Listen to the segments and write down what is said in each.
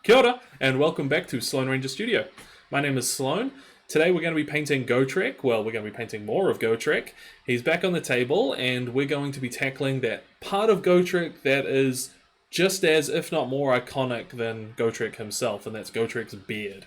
Kia ora, and welcome back to Sloan Ranger Studio. My name is Sloan. Today we're going to be painting Gotrek. Well, we're going to be painting more of Gotrek. He's back on the table, and we're going to be tackling that part of Gotrek that is just as, if not more, iconic than Gotrek himself, and that's Gotrek's beard.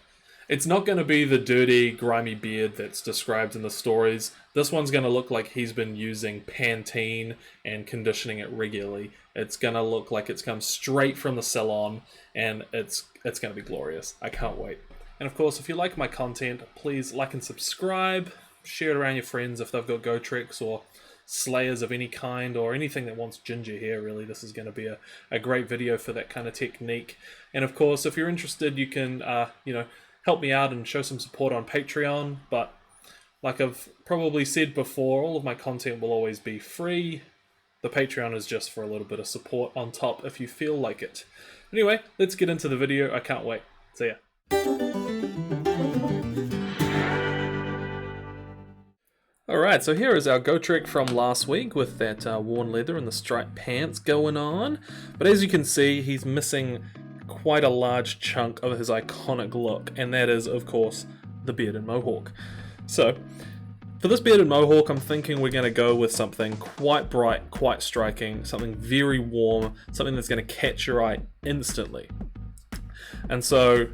It's not going to be the dirty, grimy beard that's described in the stories. This one's going to look like he's been using Pantene and conditioning it regularly. It's going to look like it's come straight from the salon, and it's going to be glorious. I can't wait. And of course, if you like my content, please like and subscribe. Share it around your friends if they've got Gotreks or Slayers of any kind, or anything that wants ginger hair. Really, this is going to be a great video for that kind of technique. And of course, if you're interested, you can help me out and show some support on Patreon. But like I've probably said before, all of my content will always be free. The Patreon is just for a little bit of support on top if you feel like it. Anyway, let's get into the video. I can't wait. See ya. Alright, so here is our Gotrek from last week with that worn leather and the striped pants going on. But as you can see, he's missing quite a large chunk of his iconic look, and that is, of course, the beard and mohawk. So, for this beard and mohawk, I'm thinking we're going to go with something quite bright, quite striking, something very warm, something that's going to catch your eye instantly. And so,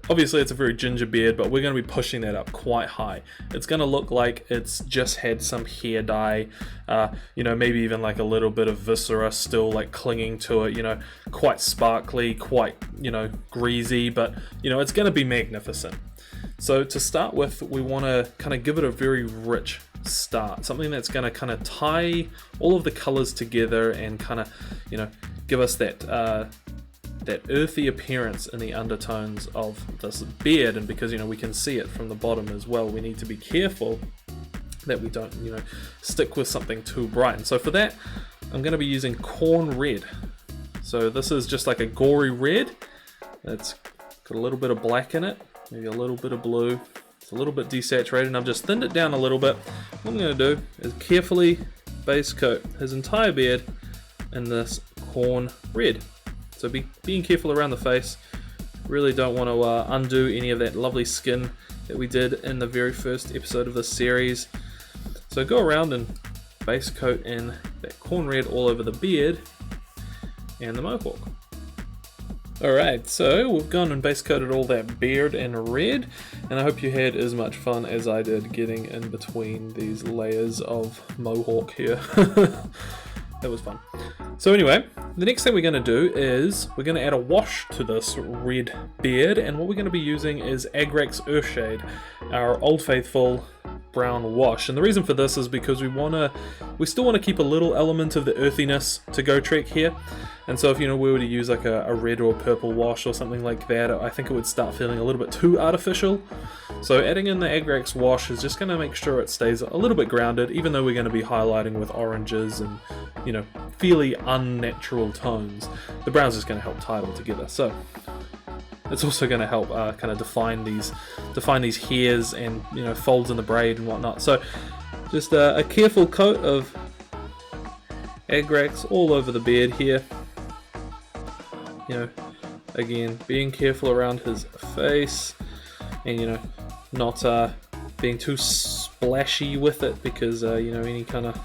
obviously it's a very ginger beard, but we're going to be pushing that up quite high. It's going to look like it's just had some hair dye, maybe even like a little bit of viscera still like clinging to it, quite sparkly, quite, greasy, but, it's going to be magnificent. So to start with, we want to kind of give it a very rich start, something that's going to kind of tie all of the colors together and kind of, give us that earthy appearance in the undertones of this beard. And because we can see it from the bottom as well, we need to be careful that we don't stick with something too bright. And so for that, I'm going to be using Khorne Red. So this is just like a gory red. It's got a little bit of black in it, maybe a little bit of blue. It's a little bit desaturated, and I've just thinned it down a little bit. What I'm going to do is carefully base coat his entire beard in this Khorne Red. So being careful around the face. Really don't want to undo any of that lovely skin that we did in the very first episode of this series. So go around and base coat in that Khorne Red all over the beard and the mohawk. Alright, so we've gone and base coated all that beard in red, and I hope you had as much fun as I did getting in between these layers of mohawk here. That was fun. So anyway, the next thing we're going to do is we're going to add a wash to this red beard, and what we're going to be using is Agrax Earthshade, our Old Faithful brown wash. And the reason for this is because we still want to keep a little element of the earthiness to Gotrek here. And so if we were to use like a red or purple wash or something like that, I think it would start feeling a little bit too artificial. So adding in the Agrax wash is just going to make sure it stays a little bit grounded, even though we're going to be highlighting with oranges and fairly unnatural tones. The brown's just going to help tie it all together. So it's also going to help kind of define these hairs and folds in the braid and whatnot. So just a careful coat of Agrax all over the beard here. Again, being careful around his face, and not being too splashy with it, because any kind of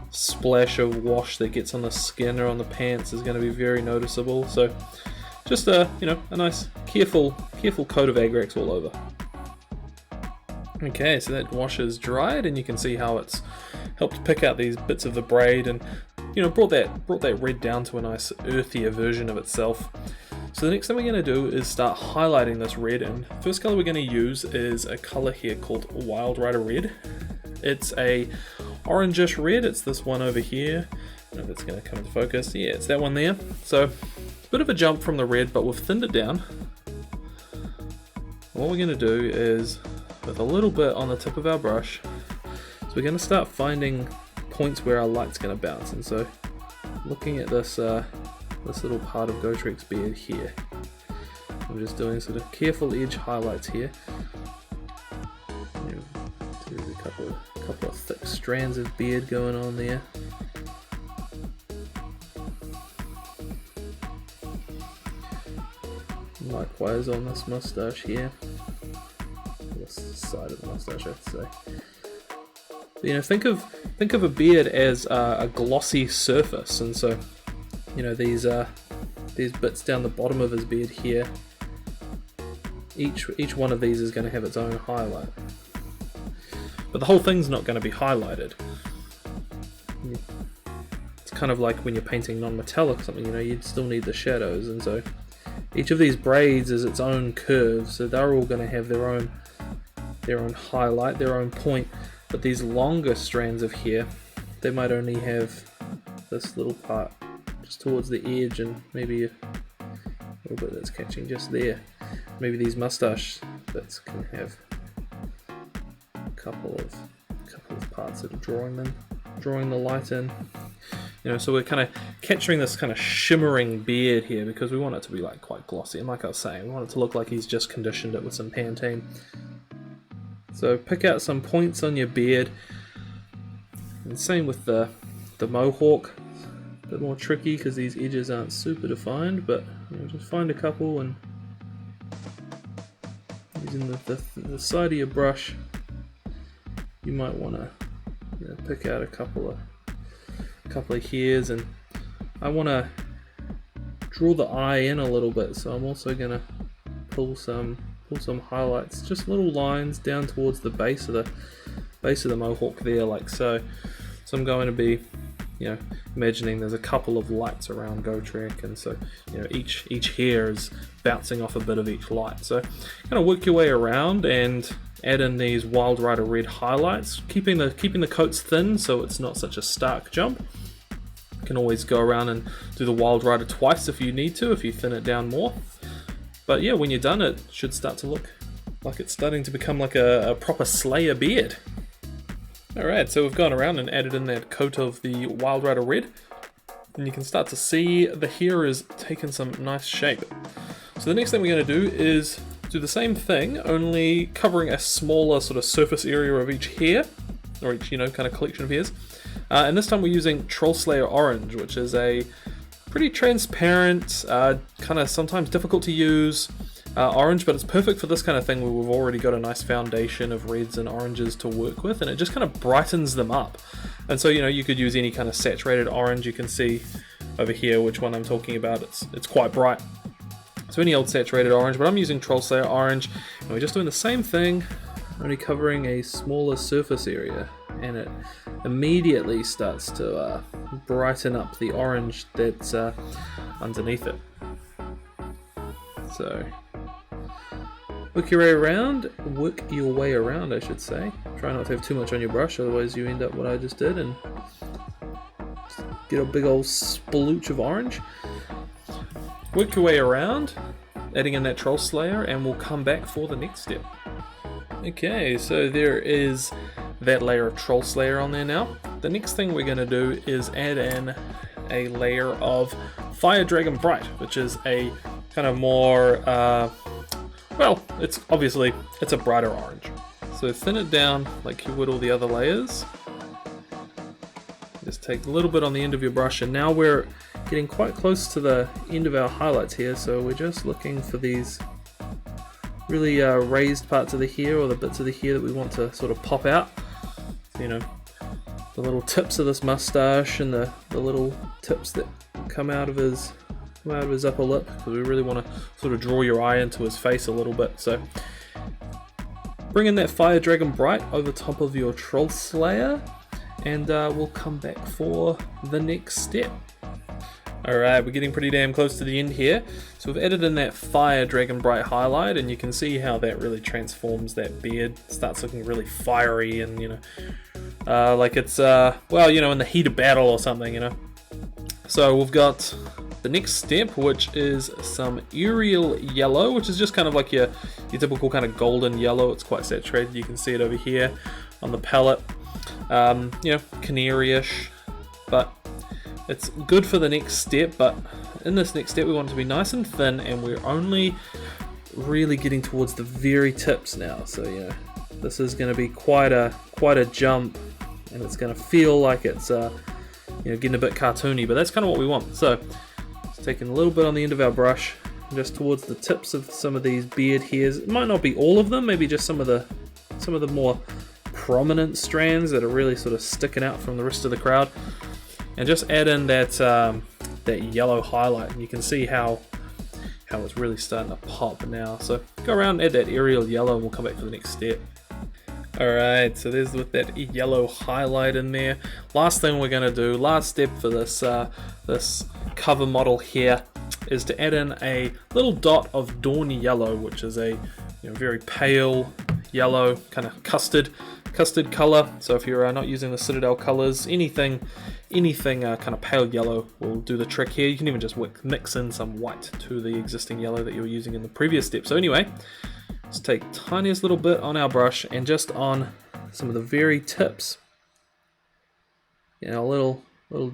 splash of wash that gets on the skin or on the pants is going to be very noticeable. So just a nice careful coat of Agrax all over. Okay, so that wash is dried, and you can see how it's helped pick out these bits of the braid and brought that red down to a nice earthier version of itself. So the next thing we're going to do is start highlighting this red, and first color we're going to use is a color here called Wild Rider Red. It's a orangish red. It's this one over here. I don't know if it's going to come into focus. Yeah, it's that one there. So a bit of a jump from the red, but we've thinned it down. What we're going to do is, with a little bit on the tip of our brush, so we're going to start finding points where our light's going to bounce. And so looking at this little part of Gotrek's beard here, I'm just doing sort of careful edge highlights here. There's a couple of thick strands of beard going on there. Likewise on this mustache here. This side of the mustache, I have to say. But, you know, think of a beard as a glossy surface, and so, you know, these bits down the bottom of his beard here. Each one of these is going to have its own highlight, but the whole thing's not going to be highlighted. It's kind of like when you're painting non-metallic or something, you know, you'd still need the shadows, and so each of these braids is its own curve, so they're all going to have their own highlight, their own point. But these longer strands of hair, they might only have this little part just towards the edge, and maybe a little bit that's catching just there. Maybe these mustache bits can have a couple of parts that are drawing the light in. You know, so we're kind of capturing this kind of shimmering beard here because we want it to be like quite glossy. And like I was saying, we want it to look like he's just conditioned it with some Pantene. So pick out some points on your beard. And same with the mohawk. A bit more tricky because these edges aren't super defined, but you know, just find a couple and using the side of your brush, you might want to pick out a couple of hairs, and I want to draw the eye in a little bit, so I'm also going to pull some highlights, just little lines down towards the base of the mohawk there, like so. So I'm going to be, you know, imagining there's a couple of lights around Gotrek, and so, you know, each hair is bouncing off a bit of each light. So kind of work your way around and add in these Wild Rider Red highlights, keeping the coats thin so it's not such a stark jump. You can always go around and do the Wild Rider twice if you need to, if you thin it down more. But yeah, when you're done, it should start to look like it's starting to become like a proper Slayer beard. Alright, so we've gone around and added in that coat of the Wild Rider Red, and you can start to see the hair is taking some nice shape. So the next thing we're going to do is do the same thing, only covering a smaller sort of surface area of each hair, or each, you know, kind of collection of hairs. And this time we're using Trollslayer Orange, which is a pretty transparent, kind of sometimes difficult to use orange, but it's perfect for this kind of thing where we've already got a nice foundation of reds and oranges to work with, and it just kind of brightens them up. And so, you know, you could use any kind of saturated orange. You can see over here which one I'm talking about. It's quite bright. So any old saturated orange, but I'm using Trollslayer Orange, and we're just doing the same thing, only covering a smaller surface area, and it immediately starts to brighten up the orange that's underneath it. So work your way around, I should say. Try not to have too much on your brush, otherwise you end up what I just did and get a big old splooch of orange. Work your way around, adding in that Trollslayer, and we'll come back for the next step. Okay, so there is that layer of Trollslayer on there now. The next thing we're going to do is add in a layer of Fire Dragon Bright, which is a kind of more, well, it's a brighter orange. So thin it down like you would all the other layers. Just take a little bit on the end of your brush, and now we're getting quite close to the end of our highlights here, so we're just looking for these really raised parts of the hair, or the bits of the hair that we want to sort of pop out. So, you know, the little tips of this mustache and the little tips that come out of his upper lip, because we really want to sort of draw your eye into his face a little bit. So bring in that Fire Dragon Bright over top of your Trollslayer, and we'll come back for the next step. Alright, we're getting pretty damn close to the end here. So we've added in that Fire Dragon Bright highlight, and you can see how that really transforms that beard. It starts looking really fiery, and, you know, like it's, well, you know, in the heat of battle or something, you know. So we've got the next step, which is some Yriel yellow, which is just kind of like your typical kind of golden yellow. It's quite saturated. You can see it over here on the palette. You know, canary-ish, but it's good for the next step. But in this next step we want it to be nice and thin, and we're only really getting towards the very tips now. So yeah, this is going to be quite a jump, and it's going to feel like it's you know, getting a bit cartoony, but that's kind of what we want. So just taking a little bit on the end of our brush, just towards the tips of some of these beard hairs. It might not be all of them, maybe just some of the more prominent strands that are really sort of sticking out from the rest of the crowd, and just add in that that yellow highlight, and you can see how it's really starting to pop now. So go around and add that Yriel yellow, and we'll come back for the next step. Alright, so there's with that yellow highlight in there. Last thing we're going to do, last step for this this cover model here, is to add in a little dot of Dorn yellow, which is a very pale yellow, kind of custard color. So if you're not using the Citadel colors, anything kind of pale yellow will do the trick here. You can even just mix in some white to the existing yellow that you were using in the previous step. So anyway, let's take tiniest little bit on our brush, and just on some of the very tips, a little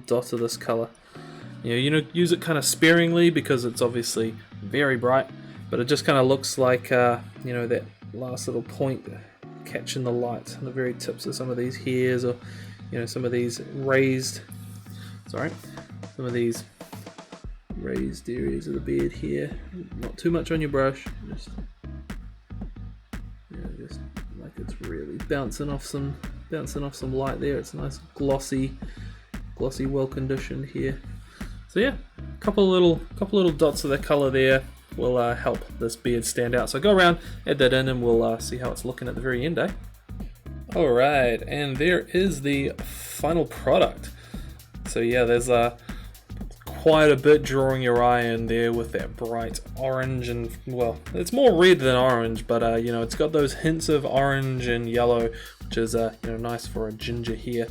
dot of this color. Use it kind of sparingly because it's obviously very bright, but it just kind of looks like that last little point catching the light on the very tips of some of these hairs, or some of these raised areas of the beard here. Not too much on your brush, just like it's really bouncing off some light there. It's nice, glossy, well conditioned here. So yeah, a couple little dots of that color there will help this beard stand out. So go around, add that in, and we'll see how it's looking at the very end, eh? Alright, and there is the final product. So yeah, there's quite a bit drawing your eye in there with that bright orange, and well, it's more red than orange, but it's got those hints of orange and yellow, which is nice for a ginger here.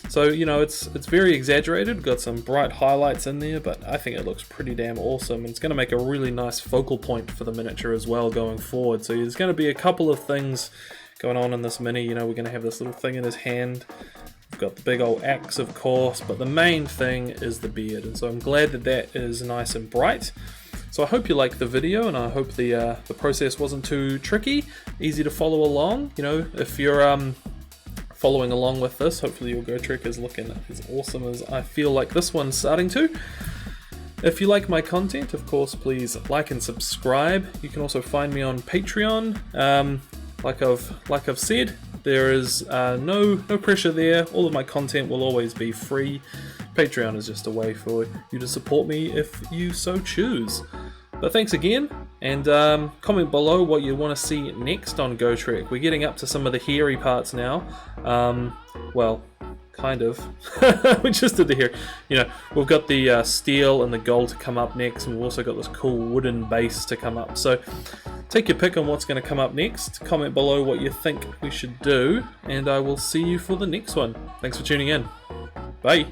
So it's very exaggerated, got some bright highlights in there, but I think it looks pretty damn awesome. It's going to make a really nice focal point for the miniature as well going forward. So there's going to be a couple of things going on in this mini. We're going to have this little thing in his hand. We've got the big old axe, of course, but the main thing is the beard, and so I'm glad that is nice and bright. So I hope you liked the video, and I hope the process wasn't too tricky, easy to follow along. If you're following along with this, hopefully your Gotrek is looking as awesome as I feel like this one's starting to. If you like my content, of course, please like and subscribe. You can also find me on Patreon. Like I've said, there is no pressure there. All of my content will always be free. Patreon is just a way for you to support me if you so choose. But thanks again, and comment below what you want to see next on Gotrek. We're getting up to some of the hairy parts now. Well, kind of. We just did the hair. We've got the steel and the gold to come up next, and we've also got this cool wooden base to come up. So take your pick on what's going to come up next. Comment below what you think we should do, and I will see you for the next one. Thanks for tuning in. Bye.